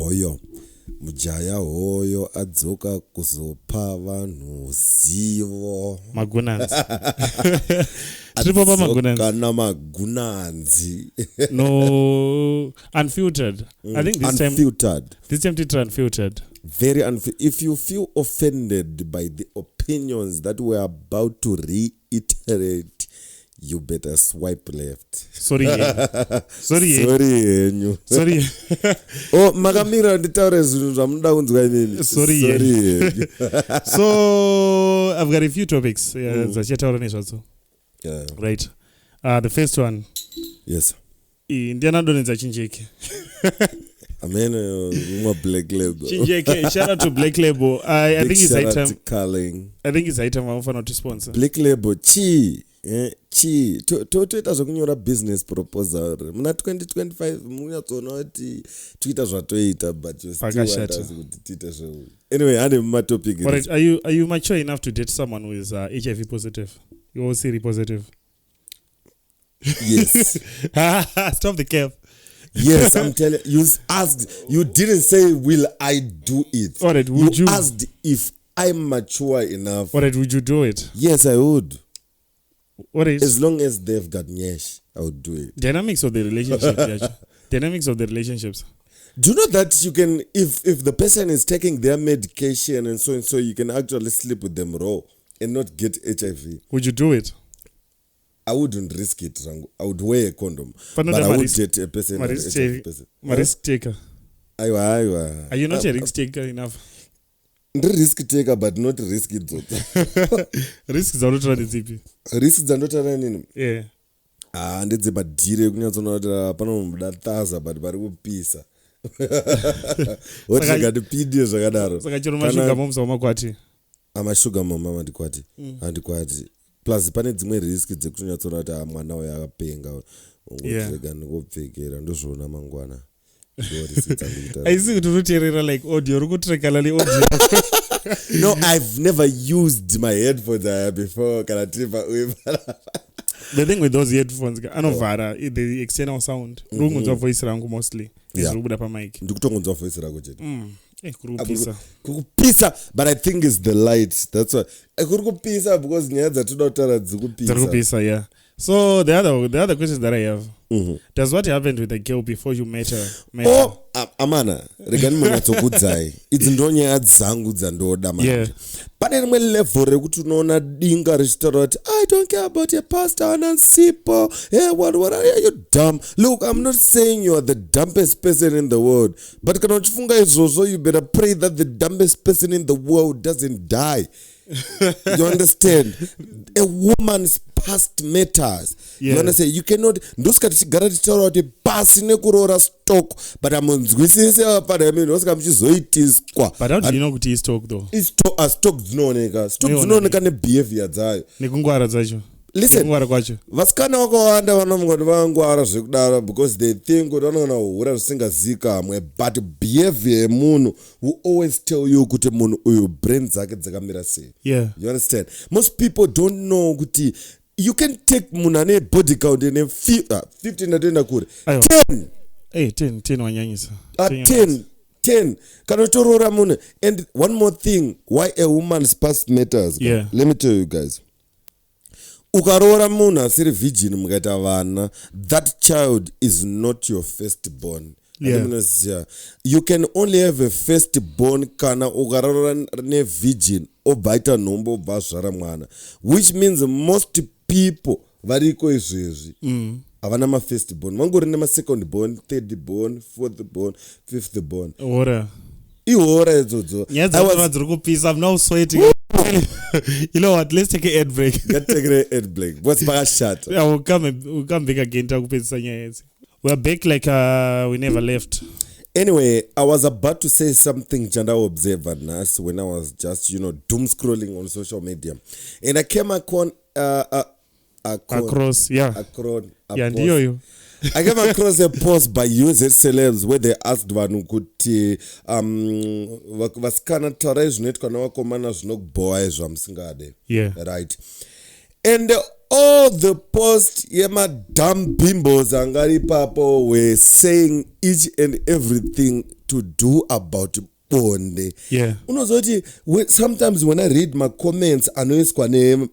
hoyo mujaya hoyo adzoka kuzopa vanhu zivo magunanzi. Triple magunanzi. Kana magunanzi. No, unfiltered. I think this unfiltered. This time it's unfiltered. Very if you feel offended by the opinions that we're about to reiterate, you better swipe left. Sorry. Sorry. Oh, makamira nditaure zvinhu zvamunoda kunzwa inini. Sorry. So I've got a few topics. Zachataura nezvadzo. Right. The first one. Yes. Indiana donenza chinjeke. Amen. Black Label. Chinjeke. Shout out to Black Label. I think it's high time. I think it's high time I'm not to sponsor. Black Label. Toita zvokunyora business proposal muna 2025 munyatsoona kuti tuita zvatoita but you still want us kuti tiite zveu. Anyway, ane mumatopic. Alright, are you mature enough to date someone who is HIV positive? You're OCD positive? Yes. Stop the cap. Yes, I'm telling you. You didn't say will I do it. Alright, would you asked if I'm mature enough. Alright, would you do it? Yes, I would. What is? As long as they've got nyesh, I would do it. Dynamics of the relationship. Dynamics of the relationships. Do you know that you can, if the person is taking their medication and so, you can actually sleep with them raw and not get HIV? Would you do it? I wouldn't risk it. I would wear a condom. But I would get a person. Risk taker. Aiwa. Are you not a risk taker enough? Risk taker, but not risk it. Risks dzanotora ndedzipi? Risks dzanotora nini? Yeah. Ndedze madhire kunyatsoona kuti panomuda taza but pari kupisa. Wotsvaka tipidi zvakadaro. Saka chero mashuga moms wamakwati. Amashuga mom amandikwati. Andikwati. Plus pane dzimwe risk dzekunyatsoona kuti mwana uyu akapenga. Ungotega ngopfekera ndozvona mangwana. I see it like audio. No, I've never used my headphones before. The thing with those headphones, the external sound. Voice mostly. Mic. Kupisa, but I think it's the light. That's why. Kupisa because yeah. So the other questions that I have. Does what happened with the girl before you met her? Oh, amana, regani munatsokudzai. It's ndonya dzangu dzandoda man. Yeah. Pane rimwe level rekuti unoona dinga richitaura kuti I don't care about your pastor and sipo. Yeah, what are you dumb? Look, I'm not saying you are the dumbest person in the world, but kana uchifunga izvozvo you better pray that the dumbest person in the world doesn't die. You understand? A woman's past matters. Yeah. You understand? You cannot ndoska tichigara tichitaura kuti pasi nekuroora stock but amunzwisise pana mimi ndoska muchizoitiswa. But how do you know kuti stock though? Stock dzinooneka. Stock dzinooneka nebehavior dzayo. Nekungwara dzacho. Listen, vasikana vakawanda vanomungoti vangwara zvekudaro because they think kuti vanogona kuhura zvisingazikamwe but behavior yemunhu will always tell you kuti munhu uyu brain dzake dzakamira sei. Yeah. You understand? Most people don't know kuti you can take munhu ane body count ine 15 ndatoenda kure 10. 10 wanyanyisa. 10 kana utorora munhu. And one more thing, why a woman's past matters. Yeah. Let me tell you guys. Ukaroora munhu asiri virgin mukaita vana, that child is not your firstborn. Yeah. You can only have a firstborn kana ukaroora ne virgin obaita nhombo obazvara mwana, which means most people variko izvezvi havana ma firstborn, vangori nema secondborn, thirdborn, fourthborn, fifthborn. Ihora idzodzo. I'm now sweating. You know what? Let's take an ad break. Let's take an ad break. What's my shot? Yeah, we'll come back again. We're back like we never left. Anyway, I was about to say something gender observant when I was just, doom scrolling on social media. And I came across I came across a post by user celebs where they asked vanhu kuti vasikana tarai zvinoitwa navakomana zvinokuboa zvamusingade. Yeah. Right. And all the posts yemadumb bimbos angari papo were saying each and everything to do about bonde. Yeah. Unozoti, sometimes when I read my comments anoiswa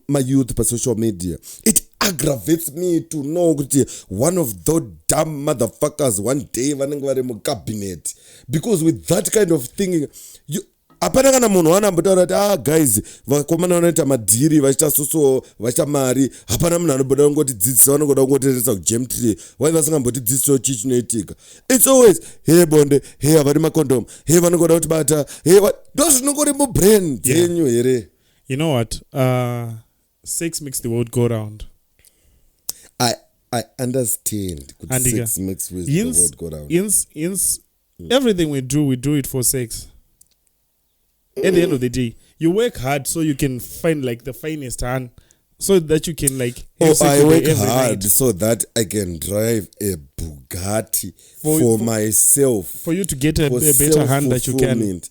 my youth per social media, it aggravates me to know that one of those dumb motherfuckers one day vanenge vari mucabinet, because with that kind of thing you hapana kana munhu anambotaura kuti guys vakomana vanoita madhiri vachiita soso vachiita mari, hapana munhu anoboda kungotidzidzisa, vanongoda kungoteresa kugem3 wai vasingambotidzidzisawo chii chinoitika. It's always hey bonde, hey havari makondom, hey vanongoda kutibata, hey ndo zvinongori mubrain dzenyu here. You know what, sex makes the world go round. I understand. Sex makes the world go round. Everything we do it for sex. At the end of the day, you work hard so you can find like the finest hand, so that you can like. I work hard so that I can drive a Bugatti for myself. For you to get a better hand that you can.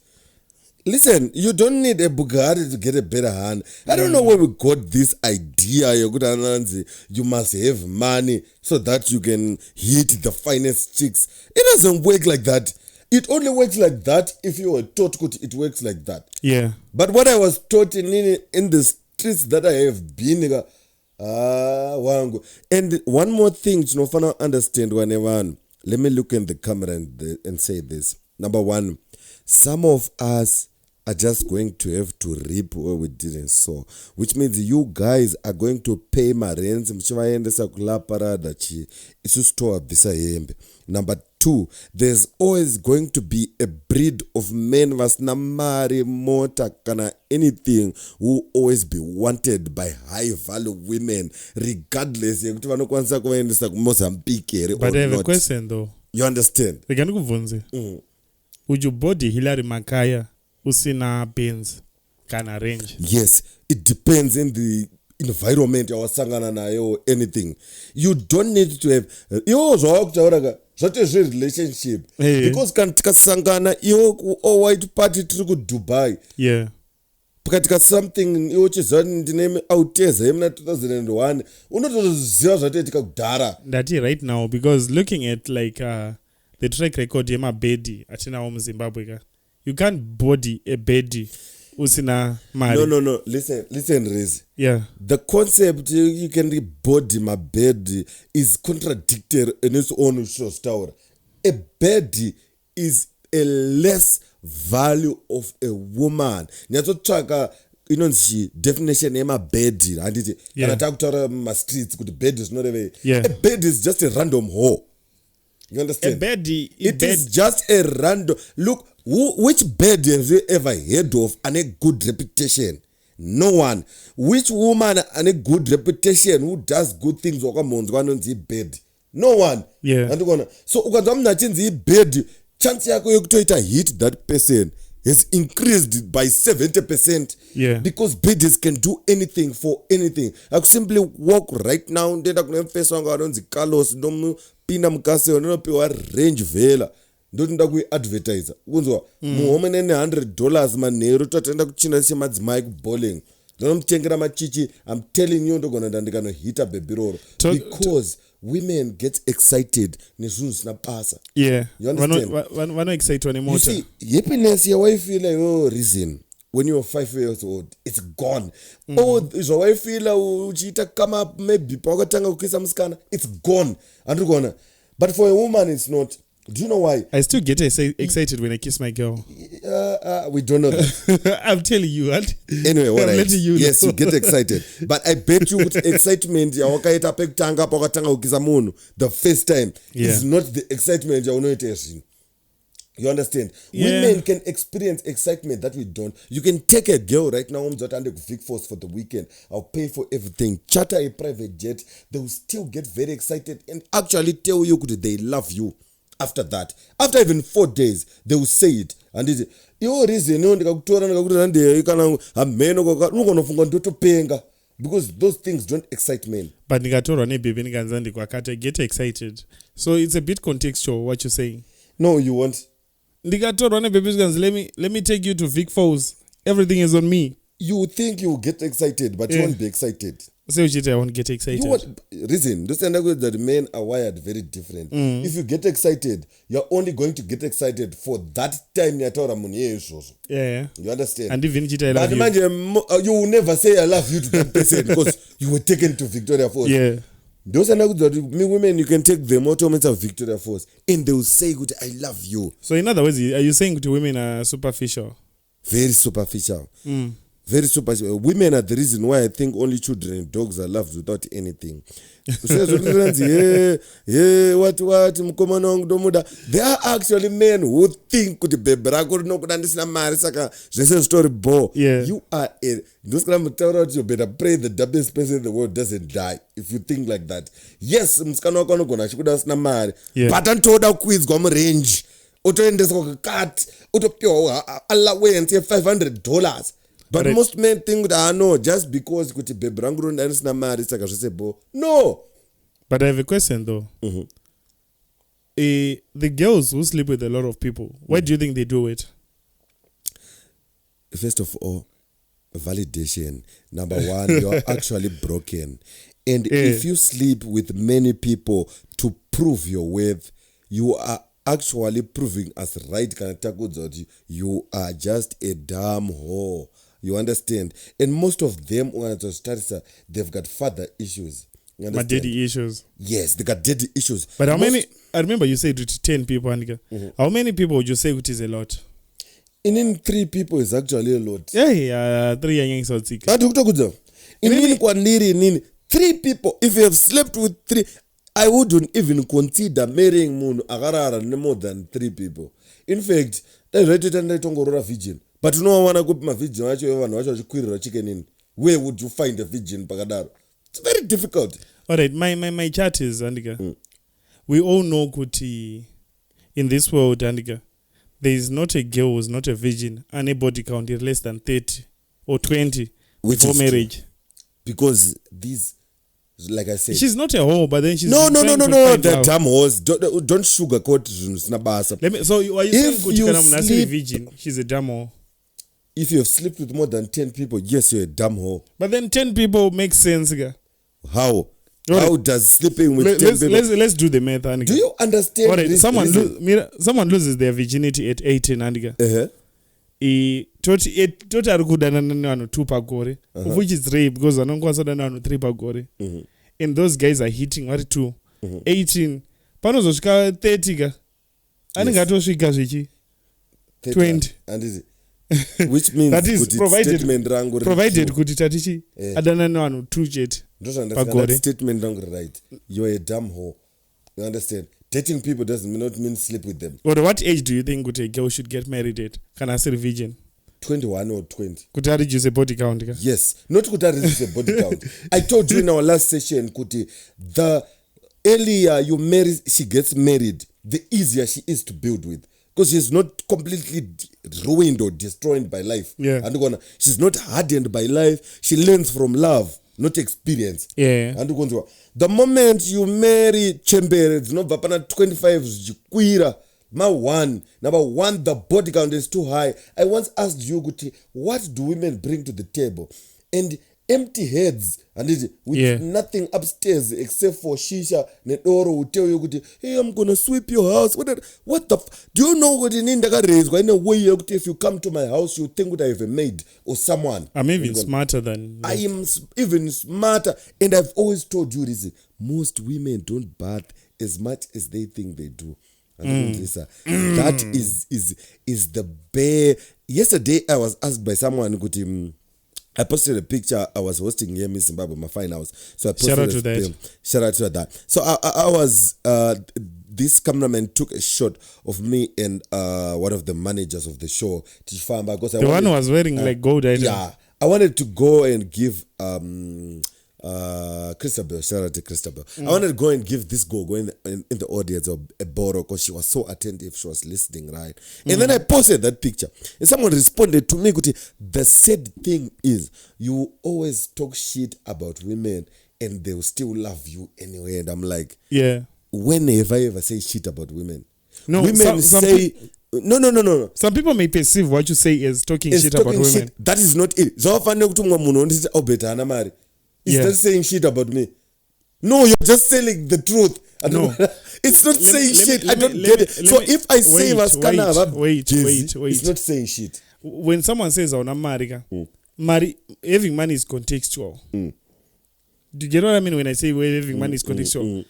Listen, you don't need a Bugatti to get a better hand. I don't know where we got this idea. You must have money so that you can hit the finest chicks. It doesn't work like that. It only works like that if you were taught it works like that. Yeah. But what I was taught in the streets that I have been, wangu. And one more thing, you know, understand whenever. Let me look in the camera and say this. Number one, some of us are just going to have to reap where we didn't sow, which means you guys are going to pay my rents. Number two, there's always going to be a breed of men vasnamari mota kana anything who always be wanted by high value women, regardless. But I have a question though. You understand? Would you body Hillary Makaya usina Benz kana range? Yes, it depends in the environment or sangana nayo anything. You don't need to have such a relationship, because katika sangana yo white party to Dubai. Yeah. Katika something yo chizani ndineme outeza yemna 2001 unotoziva zvatetika kudhara. That right now, because looking at like the track record yema bedi atinawo muZimbabwe, you can't body a bedi usina mari. No. Listen, Riz. Yeah. The concept you can body my bed is contradictory in its own story. A bed is a less value of a woman. Nyatsotsvaka inonzi definition yema bed handiti kana takutaura ma streets kuti bed is not a bed is just a random whore. You understand? A bed is just a random look. Which bed have you ever heard of and a good reputation? No one. Which woman and a good reputation who does good things bed? No one. Yeah. So bed, chance yako yokutoita hit that person has increased by 70%. Yeah. Because beds can do anything for anything. I could simply walk right now and face on Carlos pina mukasi unopiwa range vela ndotinda kuiadvertisa kunzwa muhome nene $100 manheru tataenda kuchina chemadzimai kubowling ndonomutengera machichi. I'm telling you ndogona ndandikanohita baby roro because women get excited nezvinhu zvisina basa. Yeah. You understand? Vano excite one motor. You see, happiness yawaifila your reason when you're 5 years old, it's gone. Zvawaifila uchiita come up maybe pakatanga kukwisa musikana, it's gone. Andikona. But for a woman, it's not. Do you know why? I still get excited when I kiss my girl. We don't know that. I'm telling you. Anyway, what yes, you get excited. But I bet you with excitement, the first time is not the excitement you know it is. You understand? Yeah. Women can experience excitement that we don't. You can take a girl right now, Vic Force for the weekend. I'll pay for everything. Charter a private jet. They will still get very excited and actually tell you they love you. After that, after even 4 days, they will say it. And it's because those things don't excite men. But get excited. So it's a bit contextual what you're saying. No, you won't. Let me take you to Vic Falls. Everything is on me. You think you will get excited, but you won't be excited. Say I won't get excited. Reason, that men are wired very different. If you get excited, you're only going to get excited for that time. Yeah. You understand? And even I love but you will never say I love you to that person because you were taken to Victoria Falls. Yeah. Those are not good. Me women, you can take them automates of Victoria Falls and they will say, "Good, I love you." So in other words, are you saying to women are superficial? Very superficial. Very superficial. Women are the reason why I think only children and dogs are loved without anything. What? There are actually men who think story bo. Yeah. You are you better pray the dumbest person in the world doesn't die if you think like that. Yes, yeah. But until quiz go range. Cut allowance $500. But most men think that no, just because no. But I have a question though. The girls who sleep with a lot of people, why do you think they do it? First of all, validation. Number one, you're actually broken. And if you sleep with many people to prove your worth, you are actually proving us right. You are just a damn whore. You understand? And most of them, they've got father issues. My daddy issues. Yes, they got daddy issues. But how many? I remember you said 10 people. How many people would you say it is a lot? In 3 people is actually a lot. Yeah, 3 young south. In 3 people. If you have slept with 3, I wouldn't even consider marrying more than 3 people. In fact, that's right to virgin. But no one go my virgin. Where would you find a virgin? It's very difficult. All right, my chat is Andika. We all know Kuti in this world, Andika. There is not a girl who's not a virgin and a body count is less than 30 or 20 before marriage. Because these, like I said, she's not a whore, but then she's no. That damn horse. Don't sugarcoat. So are you saying Kuti virgin? She's a damn whore. If you have slept with more than 10 people, yes, you're a damn whore. But then 10 people makes sense. How? How does sleeping with 10 people? Let's do the math. Do you understand? Right, someone loses their virginity at 18. Total good 2 pagore, of which is rape because I don't consider 3 pagore. And those guys are hitting what 2? 18. Panozoshika 30. Anigatoshika 20. And is it? Which means that is provided kuti tatichi adana no 2 jet. That statement right. You're a damn whore. You understand? Dating people does not mean sleep with them. But what age do you think a girl should get married at? Can I say virgin? 21 or 20. Could I reduce a body count? Yes, not could I reduce a body count. I told you in our last session, Kuti, the earlier you marry, she gets married, the easier she is to build with. Because she's not completely ruined or destroyed by life. Yeah. And she's not hardened by life. She learns from love, not experience. Yeah. And the moment you marry Chembere, it's not 25 Jikwira. Number one, the body count is too high. I once asked you, Guti, what do women bring to the table? And empty heads and with nothing upstairs except for shisha. Nedoro will tell you, hey, I'm gonna sweep your house. What the do you know what in India raise? In a way, if you come to my house, you think that I have a maid or someone. I'm even smarter than I am even smarter. And I've always told you this: most women don't bath as much as they think they do. That is the bare. Yesterday, I was asked by someone, I posted a picture. I was hosting here in Zimbabwe, my fine house. So I posted shout out to that. Shout out to that. So I was. This cameraman took a shot of me and one of the managers of the show, the one who was wearing like gold item. Yeah, I wanted to go and give Christabel, shout out to Christabel. I wanted to go and give this girl in the audience a bottle because she was so attentive, she was listening, right? And then I posted that picture and someone responded to me, the sad thing is you always talk shit about women and they'll still love you anyway. And I'm like, yeah, when have I ever say shit about women? No, women say no. Some people may perceive what you say as talking shit about women. That is not it. Is that saying shit about me? No, you're just telling the truth. No. It's not saying shit. I don't get it. So if I say wait, it's not saying shit. When someone says America, having money is contextual. Do you get what I mean when I say having money is contextual?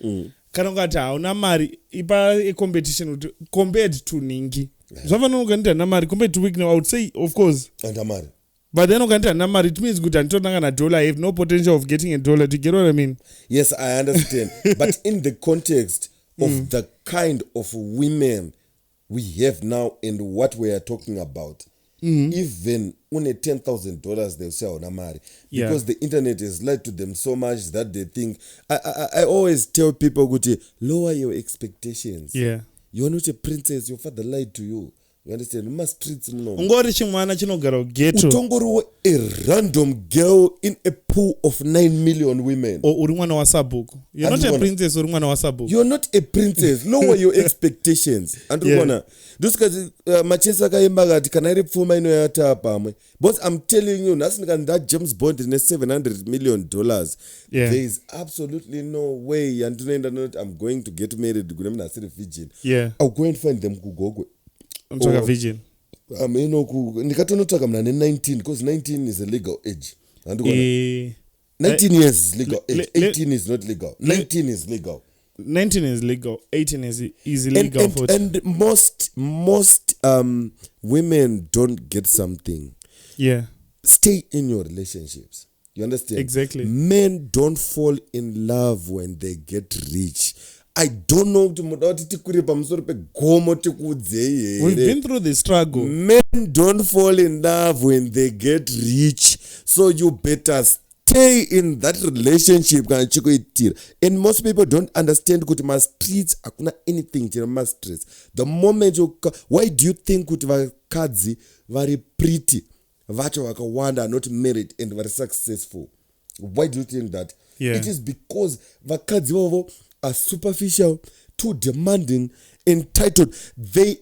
Kanongata hauna mari ipa a competition compared to ningi. Zvava nonoganda na mari compared to week now I would say of course. And mari. But then oganda na mari it means good until na dollar I have no potential of getting a dollar. Do you get what I mean? Yes, I understand. But in the context of the kind of women we have now and what we are talking about, even only $10,000 they'll say on marry because the internet has lied to them so much that they think. I always tell people, Guti, lower your expectations. Yeah, you are not a princess. Your father lied to you. You understand? You must treat him no. Ungori chimwana chinogara ghetto. Utongoro a random girl in a pool of 9 million women. Or urimwana wa sabuku. You're not a princess. Urimwana wa sabuku. You're not a princess. Lower your expectations. And those guys, machesa kaimagati kanairi pfuma ino yata pamwe. But I'm telling you, that James Bond is $700 million. There is absolutely no way. And I'm going to get married. Yeah, I'll go and find them Google. I'm talking virgin. Ndikatonotaka mna 19 because 19 is a legal age. 19 years is legal age. 18 is not legal. 19 is legal. 19 is legal. 18 is illegal. And most women don't get something. Yeah. Stay in your relationships. You understand? Exactly. Men don't fall in love when they get rich. I don't know. We've been through the struggle. Men don't fall in love when they get rich. So you better stay in that relationship. And most people don't understand that must treat anything must treat. The moment you, why do you think that vakadzi very pretty, vacho vakawanda are not married and very successful? Why do you think that? Yeah. It is because vakadzi are superficial, too demanding, entitled. They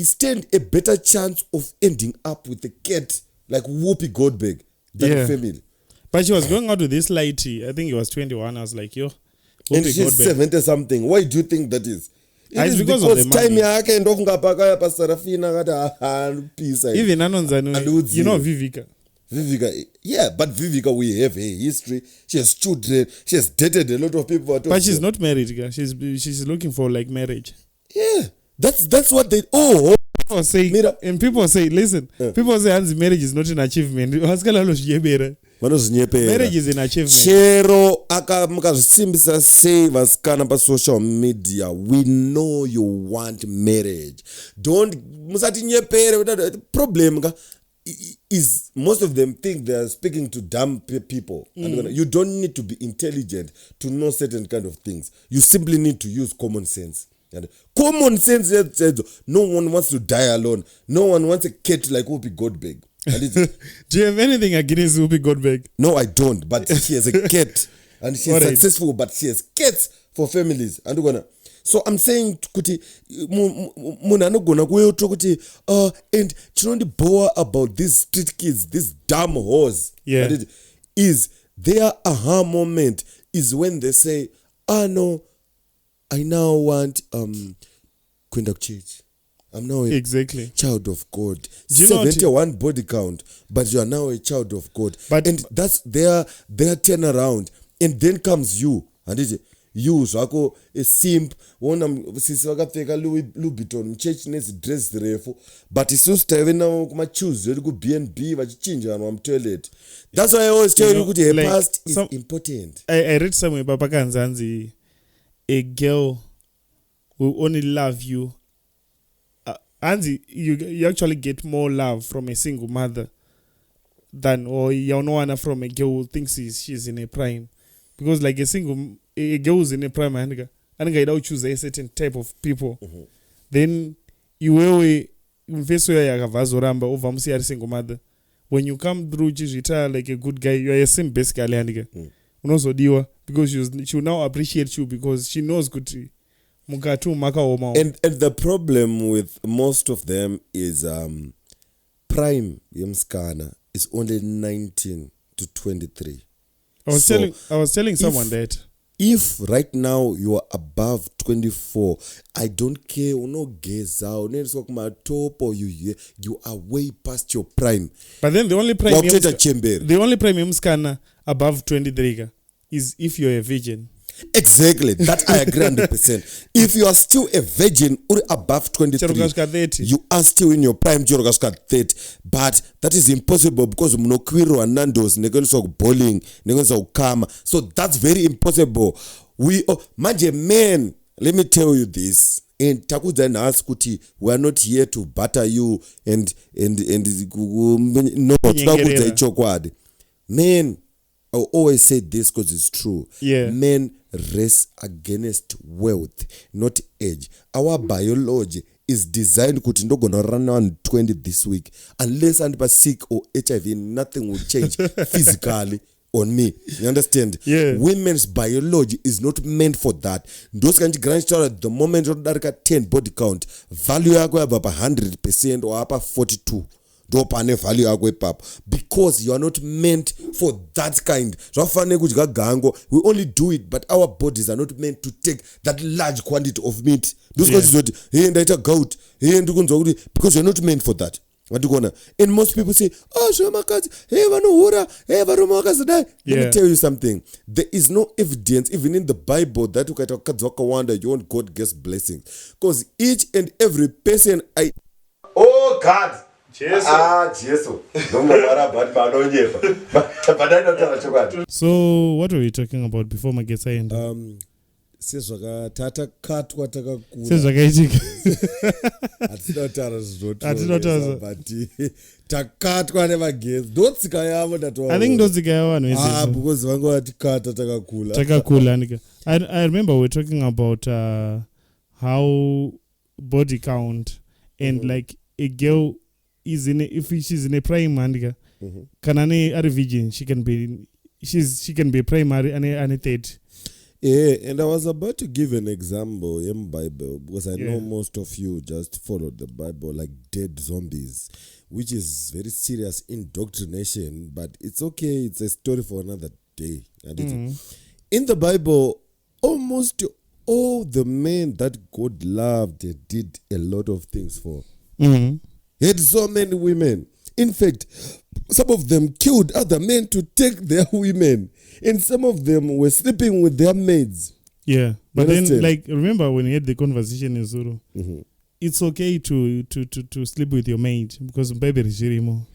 stand a better chance of ending up with a cat like Whoopi Goldberg than a family. But she was going out with this lady. I think he was 21. I was like, yo. Whoopi and she's Goldberg. 70 something. Why do you think that is? It is because of the money. Even Anonzanu, you know Vivica. Vivica, yeah, but Vivica, we have a history. She has children. She has dated a lot of people. But she's not married. She's looking for like marriage. Yeah, that's what they. People say, and people say, listen. People say, Hans, marriage is not an achievement. Marriage is an achievement. Chero akamukazvisimbisa sei vasikana pasocial media. We know you want marriage. Don't musati nyepere. Problem is most of them think they are speaking to dumb people. You don't need to be intelligent to know certain kind of things. You simply need to use common sense. Common sense says no one wants to die alone. No one wants a cat like Whoopi Goldberg. Do you have anything against Whoopi Goldberg? No, I don't. But she has a cat, and she's successful. But she has cats for families. So I'm saying, kuti muna anogona kuyoto kuti and chinondi bore about these street kids, these dumb whores. Yeah. Is their aha moment is when they say, no, I now want kwenda kuchurch. I'm now a child of God. 71 body count, but you are now a child of God. And that's their turnaround. And then comes you. And you zvako a simp wona sisi vakapfeka Louis Vuitton church dress refu but isusu taive navo kumachoose eri kuBnB vachichinja vanhu vamutoilet. That's why I always tell you kuti her past is important. I read somewhere papakanzanzi a girl will only love you Anzi, you actually get more love from a single mother than or from a girl who thinks she's in a prime. Because like a girl who's in a prime, and I don't choose a certain type of people. Then you will face where you have over single mother. When you come through, just retire like a good guy. You are a sim basically, and because she will now appreciate you because she knows good. And the problem with most of them is prime yemskana is only 19 to 23. I was telling someone that if right now you are above 24, I don't care, unogeza, unoendeswa kumatop, or you are way past your prime. But then the only prime Chembere. Mskana above 23 is if you're a virgin. Exactly, that I agree 100%. If you are still a virgin or above 23, you are still in your prime. 30, but that is impossible because Munokwiru and Nando's bowling, kama. So that's very impossible. Manje men, let me tell you this. And takuza na askuti, we are not here to batter you and no, men, I always say this because it's true. Yeah. Men race against wealth, not age. Our biology is designed to gonna run on 20 this week. Unless I'm sick or HIV, nothing will change physically on me. You understand? Yeah. Women's biology is not meant for that. Those kind of grandchildren at the moment of 10 body count, value yako up 100% or up 42. Because you are not meant for that kind. We only do it, but our bodies are not meant to take that large quantity of meat. Because you're not meant for that. And most people say, let me tell you something. There is no evidence, even in the Bible, that you want God gets blessings. Because each and every person oh God! Jesus. Jesus. So, what were we talking about before Magesa ended? Tatakatwa takakura. Sezvakaitika. Hatinotaura zvinotaura but takatwa nevagezi. Ndotsika yavo tataura. I think ndotsika yavo vanhu because vangu vatikata takakula. Takakula. I remember we were talking about how body count and like a girl is if she's in a prime handika kanane are virgin she can be primary and a third. Yeah, and I was about to give an example in Bible because I know most of you just followed the Bible like dead zombies, which is very serious indoctrination, but it's okay, it's a story for another day. In the Bible, almost all the men that God loved, they did a lot of things for. He had so many women. In fact, some of them killed other men to take their women. And some of them were sleeping with their maids. Yeah. But then, like, remember when we had the conversation in Zuru, it's okay to sleep with your maid because baby is more.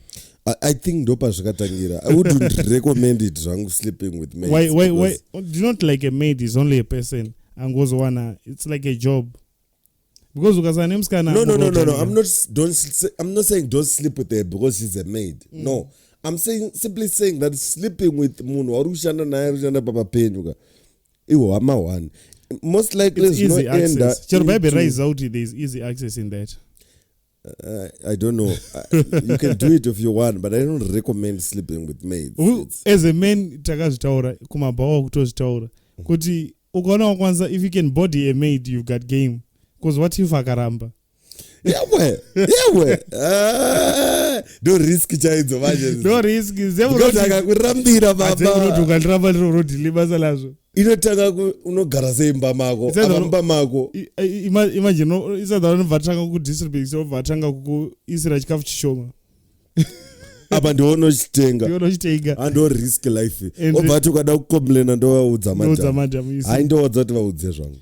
I think Dopa Shakatangira. I wouldn't recommend it sleeping with maids. Why? Do you not like a maid is only a person and goes one? It's like a job. Because no. I'm not saying don't sleep with her because she's a maid. No. I'm simply saying that sleeping with Munu Arushana Nairjana Papa Penuga. I'm one. Most likely it's easy access. Your Bible raise out there's easy access in that. I don't know. You can do it if you want, but I don't recommend sleeping with maids. As a man, takazitaura kumabawa kutozitaura kuti ukaona kwanza if you can body a maid you've got game. Because what if akaramba? Yeah. Don't risk chaidzo manje. Don't risk. Because akakurambira baba. Ukaramba ro dilibasa lazo. Inotaka unogara seimba mako, abamba mako. Imagine isadaro vatanga ku district so vatanga ku isira chikafu chishoma. Aba ndinochitenga. Ando risk life. Obati ukada kukomplaina ndo udzamata. Hayi ndo wadzati vaudze zvangu.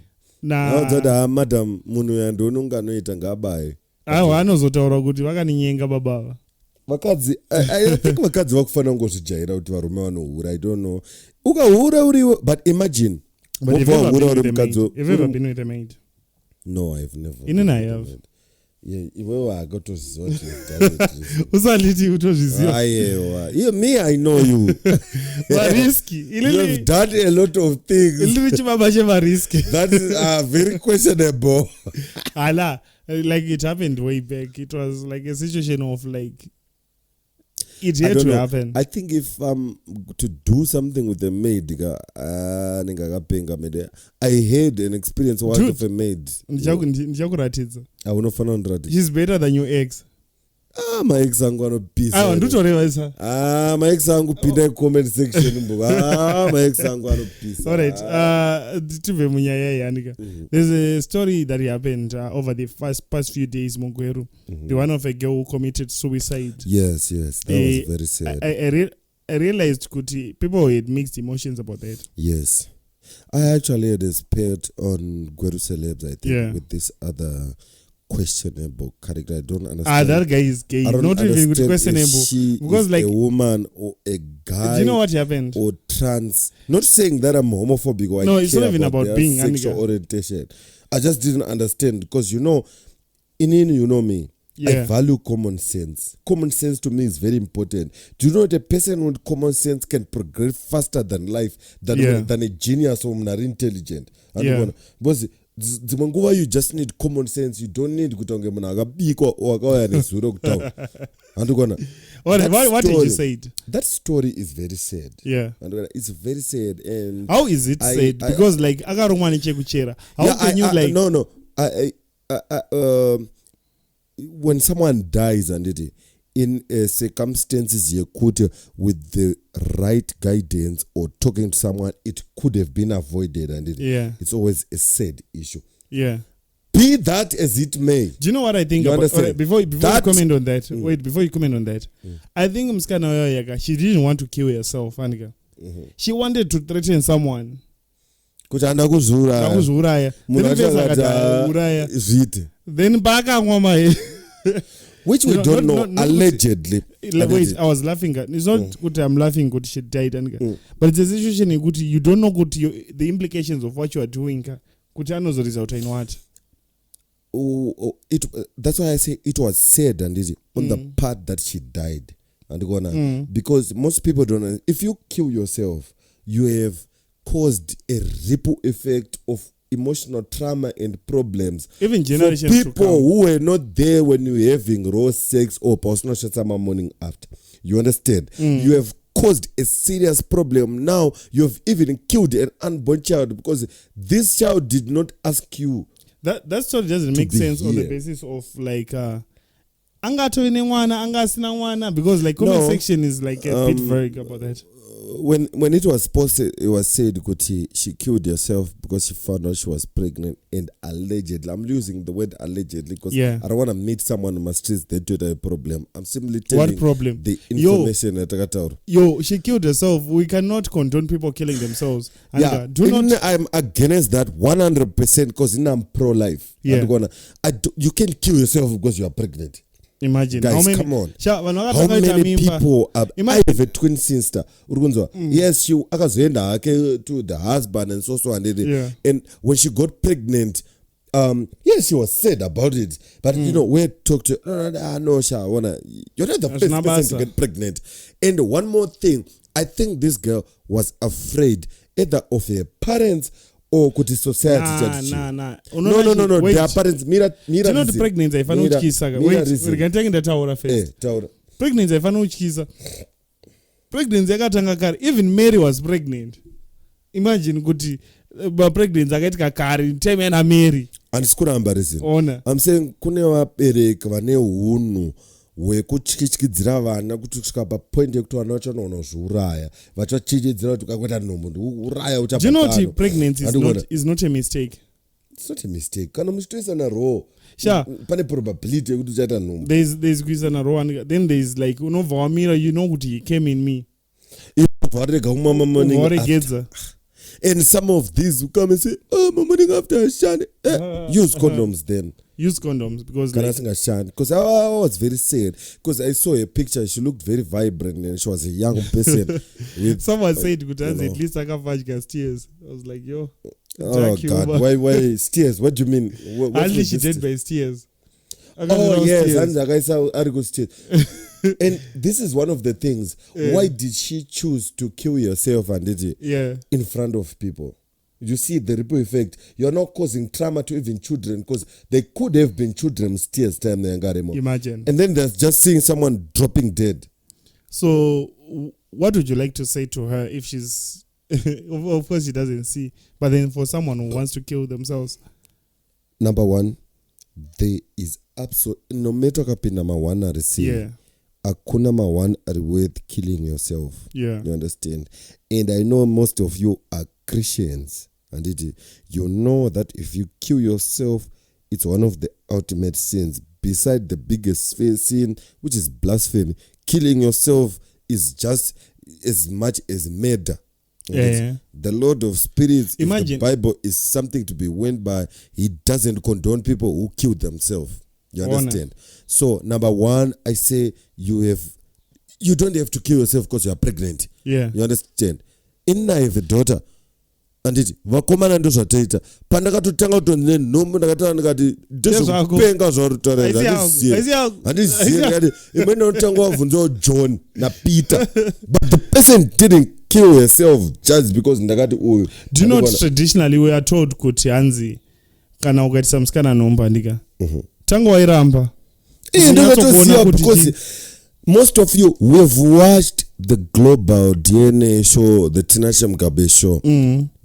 Madam munhu yandononga anoita ngabaye. Anozotaura kuti vakaninyenga baba. Vakadzi I think vakadzi vakufanira kungozvijaira kuti varume vanohura. I don't know. Ukahura uriwe, but imagine. But have you ever been with a maid? No, I've never. I have. Yeah, iwewe akatoziva kuti usaliti utozviziva. Yeah, me I know you. Risky. You've done a lot of things. That is very questionable. Like it happened way back. It was like a situation of like it had to happen. I think if to do something with a maid, I had an experience with a maid. She's better than your ex. max angu anopisa ndotoreva max angu pinda comment section mbuka max angu anopisa. Alright, tibve munyaya yanika. There's a story that happened over the past few days mugweru. The one of a girl who committed suicide. Yes, that was very sad. I realized kuti people had mixed emotions about that. Yes, I actually had a spurt on Gweru Celebs, I think, with this other questionable character. I don't understand. That guy is gay. I don't Not even understand questionable. if she because is like a woman or a guy. Do you know what happened? Or trans. Not saying that I'm homophobic or no, I it's care not even about being sexual orientation. I just didn't understand because you know me. I value common sense. Common sense to me is very important. Do you know that a person with common sense can progress faster than life than a genius or not intelligent? Because you just need common sense. You don't need kutonge muna akabikwa or akawaya nezuro kutaura. What did you say? That story is very sad. Yeah. And it's very sad. And how is it sad? Because like akarumani chekuchera. How can you like? No. When someone dies and it in circumstances with the right guidance or talking to someone, it could have been avoided, and it's always a sad issue. Yeah. Be that as it may. Do you know what I think about before you comment on that? Wait, before you comment on that, I think Mskana Yaga, she didn't want to kill herself, Anika. She wanted to threaten someone. Then baka ngoma. Which we don't know, allegedly. Wait, I was laughing. It's not good I'm laughing good she died. But it's a situation you don't know the implications of what you are doing. That's why I say it was said and on the part that she died. And because most people don't know, if you kill yourself, you have caused a ripple effect of emotional trauma and problems. Even generations for people who were not there when you were having raw sex or personal shatama morning after. You understand? You have caused a serious problem. Now you have even killed an unborn child because this child did not ask you. That story doesn't make sense on the basis of like because like comment section is like a bit vague about that. When it was posted, it was said that she killed herself because she found out she was pregnant, and allegedly, I'm using the word allegedly because I don't want to meet someone on my streets that had a problem. I'm simply telling what problem? The information. She killed herself. We cannot condone people killing themselves. And I'm against that 100% because I'm pro-life. You can't kill yourself because you are pregnant. Imagine guys, come on. How many people I have a twin sister. Yes, she akazoenda to the husband and so and when she got pregnant, yes, she was sad about it. But we talked to you're not the first person to get pregnant. And one more thing, I think this girl was afraid either of her parents or could the society No. Wait. Their parents mira the pregnancy ifana uchikisa. Wait, we're going to take the tower first. Pregnancy ifana uchikisa. Pregnancy yakatanga kare. Even Mary was pregnant. Imagine kuti pregnancy akaita kare time yana Mary. And sikuramba reason. I'm saying kune vabereki vane hunhu hwekutyityidzira vana kuti kusvika papoint yekuti vana vacho vanozviuraya vachatyityidzira kuti ukakweta munhu uraya uchabva. Do you know what pregnancy is not a mistake? It's not a mistake. Kana muchitoisana raw. Pane probability yekuti uchaita nhumbu. There's kuisana raw and then there's like unobva wamira you know kuti he came in me. Varega umama morning after. And some of these who come and say, oh, my morning after I shan. Use condoms then. Use condoms because because I was very sad because I saw a picture. She looked very vibrant and she was a young person. With, someone said at least I can find tears. I was like, yo. Oh God, why steers? What do you mean? Only she did by steers. Oh yes, and this is one of the things. Why did she choose to kill herself and in front of people? You see the ripple effect. You're not causing trauma to even children because they could have been children's tears time they got him. Imagine. And then there's just seeing someone dropping dead. So what would you like to say to her if she's of course she doesn't see, but then for someone who wants to kill themselves? Number one, there is Absolutely. No matter kapinda ma-one are saying, akuna ma-one are worth killing yourself. Yeah. You understand? And I know most of you are Christians. And you know that if you kill yourself, it's one of the ultimate sins. Beside the biggest sin, which is blasphemy, killing yourself is just as much as murder. The Lord of Spirits, imagine, if the Bible is something to be went by, he doesn't condone people who kill themselves. You understand? So, number one, I say you don't have to kill yourself because you are pregnant. Yeah. You understand? I have a daughter. Anditi vakomana ndo zvataita pandakatotanga kutonzine nhombo ndakatanga ndikati ndezvekupenga zvarutaura handizivi kati imweni notanga wabvunzawo John naPeter but the person didn't kill herself just because ndakati uyu. Do you know traditionally we are told kuti hanzi kana ukaitisa musikana nhombo andika tanga wairamba ndakatoziva because most of you have watched the global DNA show, the Tinashe Mugabe show.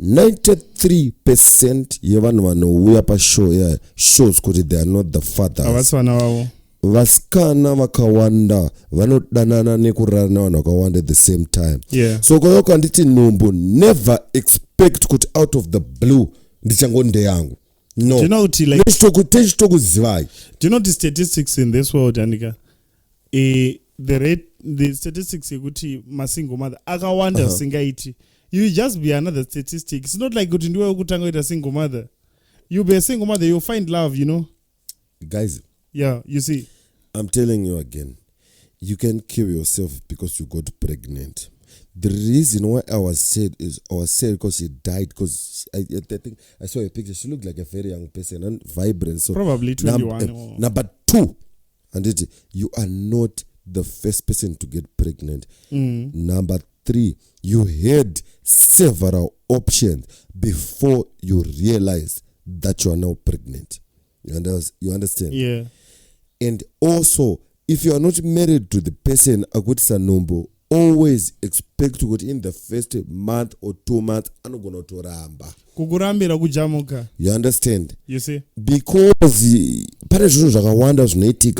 93% yevanhu vanouya pashow yeah, shows kuti they are not the fathers. Vasikana vakawanda vanodanana nekurara navanhu vakawanda at the same time. Yeah. So kwayoka nditi nhumbu never expect kuti out of the blue ndichangonde yangu. No. Do you know like techitokuzivai. Do you know the statistics in this world, Anika? The statistics yekuti masingle mother akawanda singaiti. You just be another statistic. It's not like kuti ndiwe kutanga kuita single mother. You be a single mother, you'll find love, you know. Guys. Yeah, you see. I'm telling you again. You can kill yourself because you got pregnant. The reason why I was sad because she died because I think I saw a picture. She looked like a very young person and vibrant. So probably 21. Number two, and you are not the first person to get pregnant. Number three, you had several options before you realized that you are now pregnant. You understand? Yeah. And also, if you are not married to the person, Agutisa Nombo, always expect to go in the first month or 2 months and go to ramba. Kukurambira kujamuka. You understand? You see? Because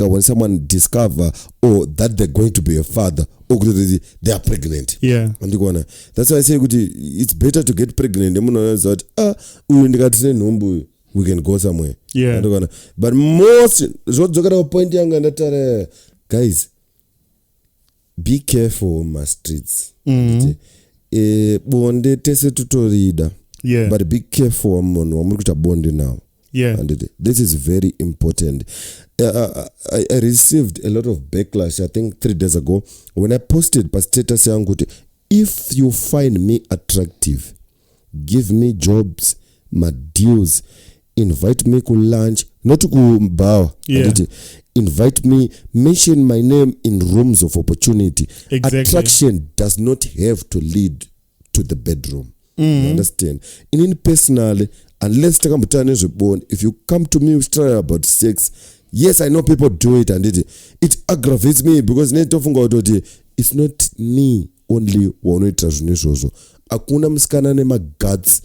when someone discover or that they're going to be a father or they are pregnant. Yeah. That's why I say it's better to get pregnant. We can go somewhere. Yeah. But most guys, be careful on my streets. Bonde tese tutorida. Yeah. But be careful on bonde now. Yeah. And this is very important. I received a lot of backlash, I think 3 days ago, when I posted per status yangu, if you find me attractive, give me jobs, my deals, invite me to lunch, not to go bow. Yeah. Invite me, mention my name in rooms of opportunity. Exactly. Attraction does not have to lead to the bedroom. You understand? In personally, unless if you come to me with story about sex, yes, I know people do it and it aggravates me because it's not me only one transmission. Akuna mskana nema guts,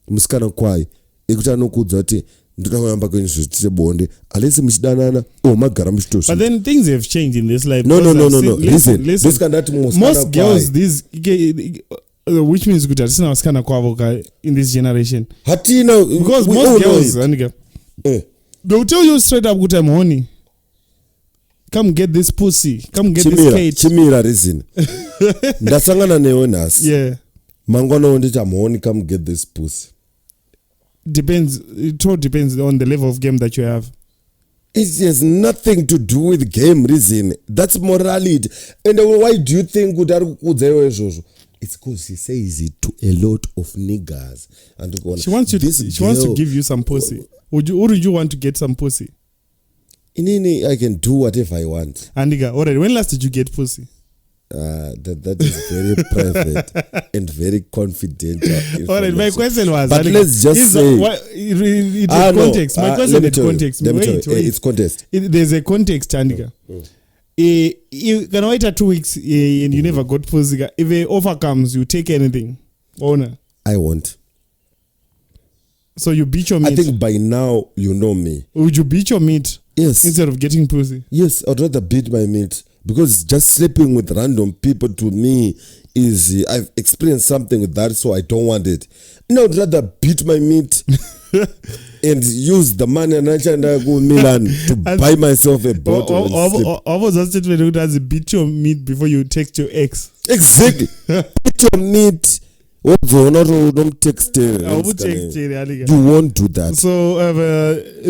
mskana kwai, ekuti anokudza kuti ndikayamba kwenye bonde alesi mchidanana magara mchitoshi. But then things have changed in this life. No. Listen. Most girls, which means good at was kind of kwavoka in this generation. Hatina, because most girls, they'll tell you straight up, good time, honey. Come get this pussy. Come get this cage. Chimira reason. Ndasangana neonas. Yeah. Mangono ondita honey, come get this pussy. Depends. It all depends on the level of game that you have. It has nothing to do with game reason. That's morality. And why do you think it's because he says it to a lot of niggas. And she wants to give you some pussy. Would you want to get some pussy? I can do whatever I want. And nigga, alright, when last did you get pussy? That is very private and very confidential. Alright, my question was, but let's just say context. My question is context. Wait. It's context. There's a context, Andika. You can wait 2 weeks and you never got pussy. If an offer comes, you take anything. Owner. I won't. So you beat your meat. I think by now you know me. Would you beat your meat? Yes. instead of getting pussy. Yes, I'd rather beat my meat because just sleeping with random people to me is I've experienced something with that, so I don't want it. No, I'd rather beat my meat and use the money and I go Milan to buy myself a bottle and sleep. I was just statement as beat your meat before you text your ex. Exactly. Beat your meat. You won't text You You won't do that. So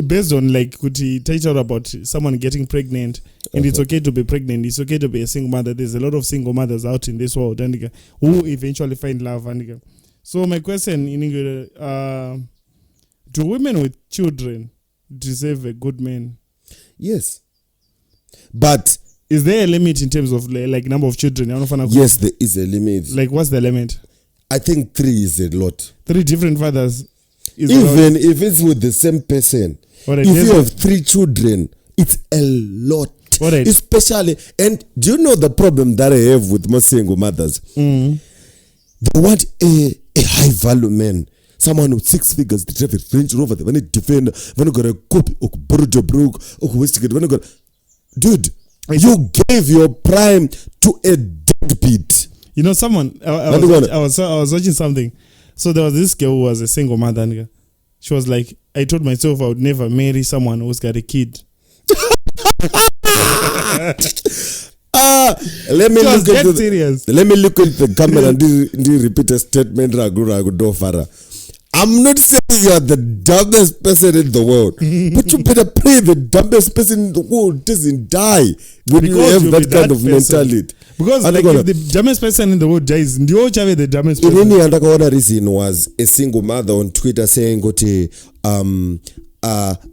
based on like kuti title about someone getting pregnant and it's okay to be pregnant, it's okay to be a single mother. There's a lot of single mothers out in this world and who eventually find love. And so my question in do women with children deserve a good man? Yes. But is there a limit in terms of like number of children? Yes, there is a limit. Like what's the limit? I think 3 is a lot. 3 different fathers. Even if it's with the same person. If you have 3 children, it's a lot. Especially, and do you know the problem that I have with most single mothers? They want a high value man. Someone with 6 figures, they drive a Range Rover, they want to defend, when you got a copy, or Boruto Brook, or Westgate, when you got. Dude, you gave your prime to a deadbeat. You know, someone, I was watching something. So there was this girl who was a single mother. And she was like, I told myself I would never marry someone who's got a kid. Let me look at the camera and repeat a statement. I'm not saying you are the dumbest person in the world, but you better pray the dumbest person in the world doesn't die when you have that kind of mentality. Because like, if the dumbest person in the world dies, the dumbest person. The reason was a single mother on Twitter saying, I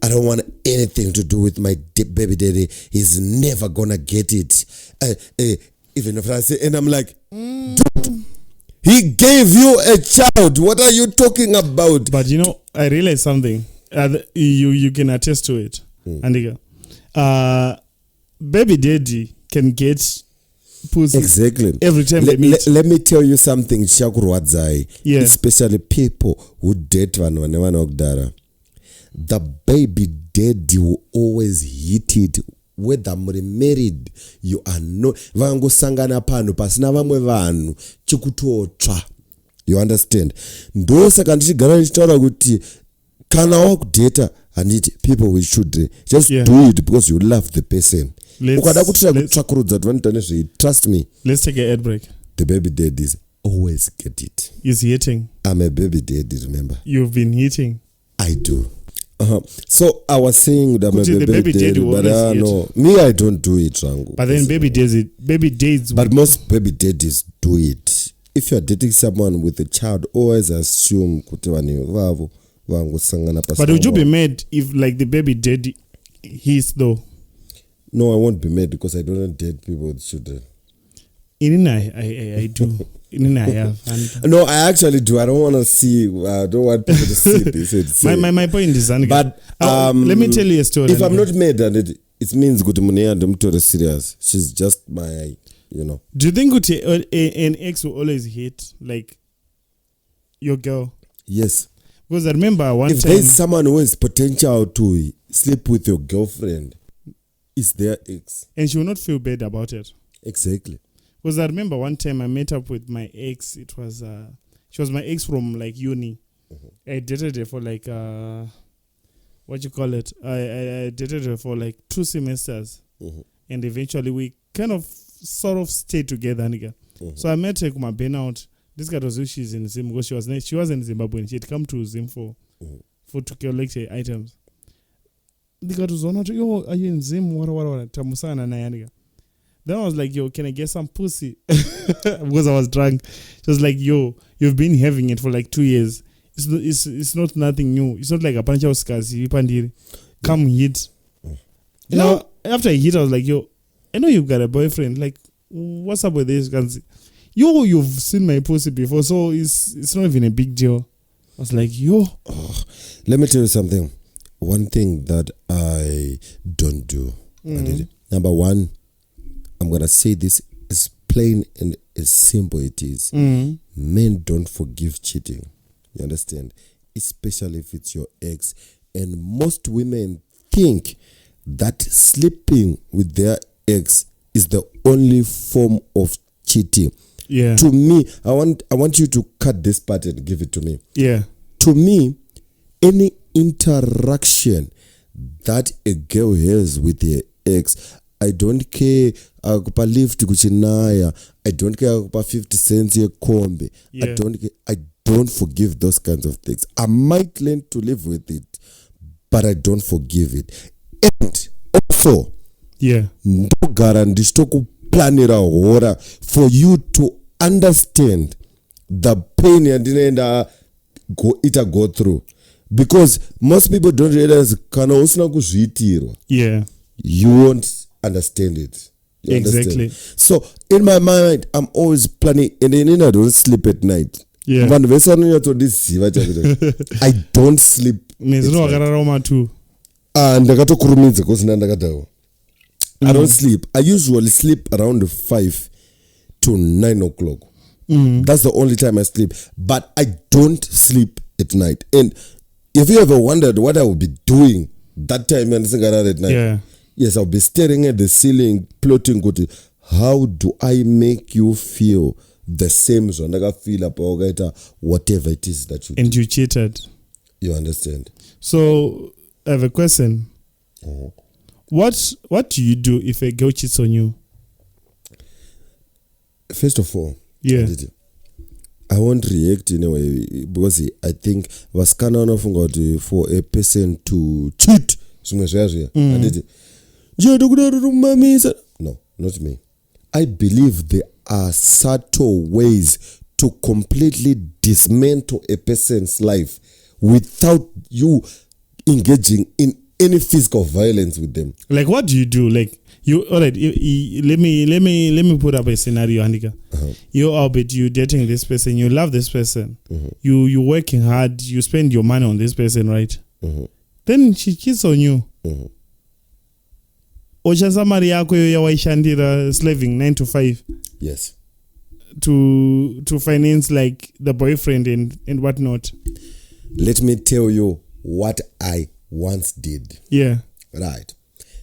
don't want anything to do with my baby daddy. He's never gonna get it. Even if I say, and I'm like, dude, he gave you a child. What are you talking about? But you know, I realized something. You can attest to it, Andiga. Baby daddy can get pussy exactly every time they meet. Let me tell you something, Shakurwadzai. Yeah. Especially people who date Vanwanogdara. The baby daddy will always hit it. Whether married, you are not. Vango sangana pano pasina vamwe vanhu chikutotsva. You understand? Ndo saka ndichigara ndichitaura kuti kana wakudata handiti people with children, just do it because you love the person. Ukada kutira kutsvakurudza kuti vanhu trust me. Let's take a ad break. The baby daddies always get it. Is hitting. I'm a baby daddy, remember? You've been hitting. I do. So I was saying that the baby daddy, but no, me I don't do it, Rango. But then baby dads. But most baby daddies do it. If you are dating someone with a child, always assume But would you be mad if like the baby daddy his though? No, I won't be mad because I don't date people with children. I do. I have. No, I actually do. I don't want to see. I don't want people to see this. My point is, but let me tell you a story. If I'm not mad, and it means good money and I'm serious. She's just my, Do you think an ex will always hate like your girl? Yes. Because I remember one time. If there's someone who has potential to sleep with your girlfriend, it's their ex. And she will not feel bad about it. Exactly. Because I remember one time I met up with my ex. It was she was my ex from like uni. I dated her for like what you call it? I dated her for like 2 semesters, and eventually we kind of sort of stayed together. So I met her my burnout. This guy was she's in Zim because she was in Zimbabwe. She had come to Zim for to collect her items. The guy was on, yo, are you in Zim? What? Tamusana na. Then I was like, yo, can I get some pussy? Because I was drunk. She was like, yo, you've been having it for like 2 years. It's not nothing new. It's not like a bunch of scars. Come hit. You know, after I hit, I was like, yo, I know you've got a boyfriend. Like, what's up with this? Yo, you've seen my pussy before, so it's not even a big deal. I was like, yo. Let me tell you something. One thing that I don't do. Number one, I'm going to say this as plain and as simple it is. Men don't forgive cheating. You understand? Especially if it's your ex. And most women think that sleeping with their ex is the only form of cheating. Yeah. To me, I want you to cut this part and give it to me. Yeah. To me, any interaction that a girl has with her ex, I don't care akupa lift kuchinaya, I don't care akupa 50 cents ye kombe. Yeah. I don't forgive those kinds of things. I might learn to live with it, but I don't forgive it. And also, ndogara ndichitokuplanira hora for you to understand the pain yandinoenda go through, because most people don't realize kana usina kuzviitirwa, you won't understand it. You exactly understand? So in my mind, I'm always planning, and then I don't sleep at night. I don't sleep. I don't sleep. I usually sleep around 5 to 9 o'clock. That's the only time I sleep. But I don't sleep at night. And if you ever wondered what I would be doing that time at night, yes, I'll be staring at the ceiling, plotting, how do I make you feel the same as I feel about whatever it is that you do. And you cheated. You understand? So I have a question. What do you do if a girl cheats on you? First of all, I won't react in a way, because I think was kind of for a person to cheat. No, not me. I believe there are subtle ways to completely dismantle a person's life without you engaging in any physical violence with them. Like, what do you do? Like, you all right? Let me put up a scenario, Andika. You dating this person, you love this person, you working hard, you spend your money on this person, right? Then she cheats on you. Ocha mari yako ya waishandira slaving 9 to 5. Yes. To finance like the boyfriend and whatnot. Let me tell you what I once did. Yeah. Right.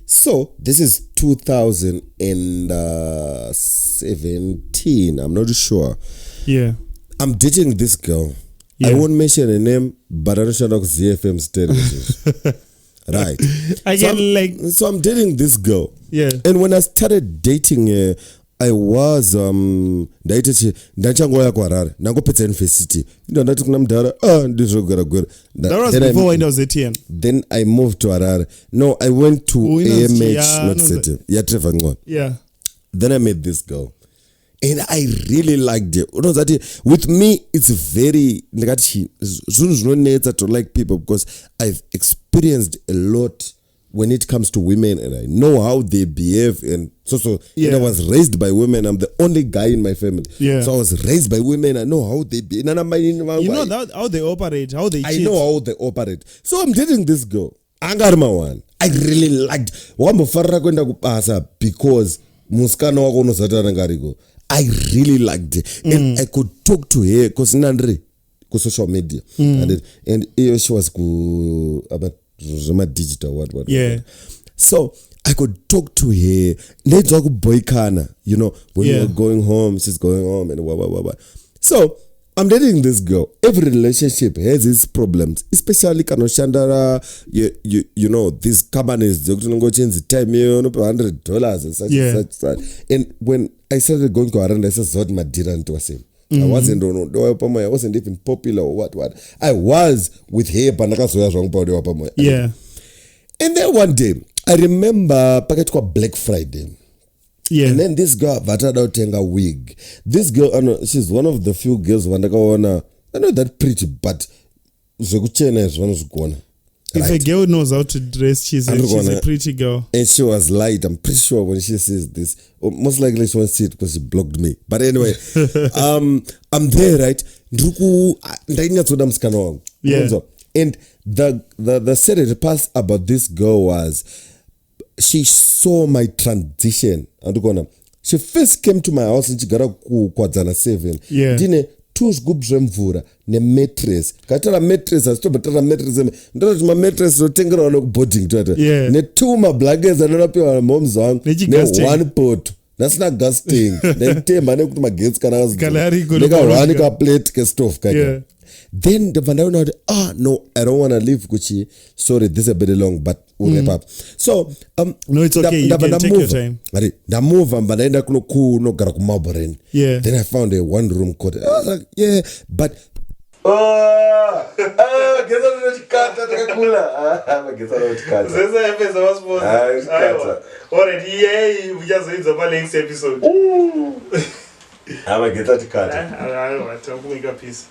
So this is 2017. I'm not sure. Yeah. I'm dating this girl. Yeah. I won't mention her name, but I don't know ZFM's television. Right. So I'm dating this girl. Yeah. And when I started dating her, I was ndachangoya kwarara ndangopedza university ndandati kuna mudhara ndizvogara Gweru. That was before when I was 18. Then I moved to Harare. No, I went to AMH, not City. Yeah. Then I met this girl. And I really liked it. With me, it's very to like people, because I've experienced a lot when it comes to women, and I know how they behave. And so and I was raised by women. I'm the only guy in my family. Yeah. So I was raised by women. I know how they behave. You know how they operate, how they cheat. I know how they operate. So I'm dating this girl. Angarma one. I really liked. Because muskana wako unozatana ngarigo. I really liked it. And I could talk to her because Nandri go social media. And she was about digital what. Yeah. So I could talk to her. Let's talk boykana, when you're going home, she's going home and blah. So I'm dating this girl. Every relationship has its problems, especially Kanoshandara, these companies, they change the time, $100 and such. And when I started going to Aranda, I said, I wasn't even popular or what. I was with her. Yeah. And then one day, I remember packet called Black Friday. Yeah. And then this girl battered out a wig. This girl, she's one of the few girls who I know that pretty, but if a girl knows how to dress, she's a pretty girl. And she was light. I'm pretty sure when she says this, most likely she won't see it because she blocked me. But anyway, I'm there, right? Yeah. And the sad part about this girl was she saw my transition. She first came to my house and she got a Kwadzana 7. Yeah. 2 zvigubhu zvemvura nematress. Katara matress asitobva matress. Ndoti matress otengerwa nekuboarding toita. Yeah. Ne2 mablankets anopiwa namoms wangu ne1 poto. Nasina gas tank. Ndentemba nekuti magetsi kana Galarigo. Neka ka plate ke stove kaka. Yeah. Then the vandauna no, I don't want to leave Gucci. Sorry, this is a bit long, but we'll wrap up. So no, it's okay. You can take your time. Da move but I ended up no gara kumaboren. Yeah. Then I found a 1-room cottage. I was like, yeah, but get out of the car, get out of the car. This episode was supposed. Already, yeah, we just read the next episode. I'm gonna get out of the car. I want to make a piece.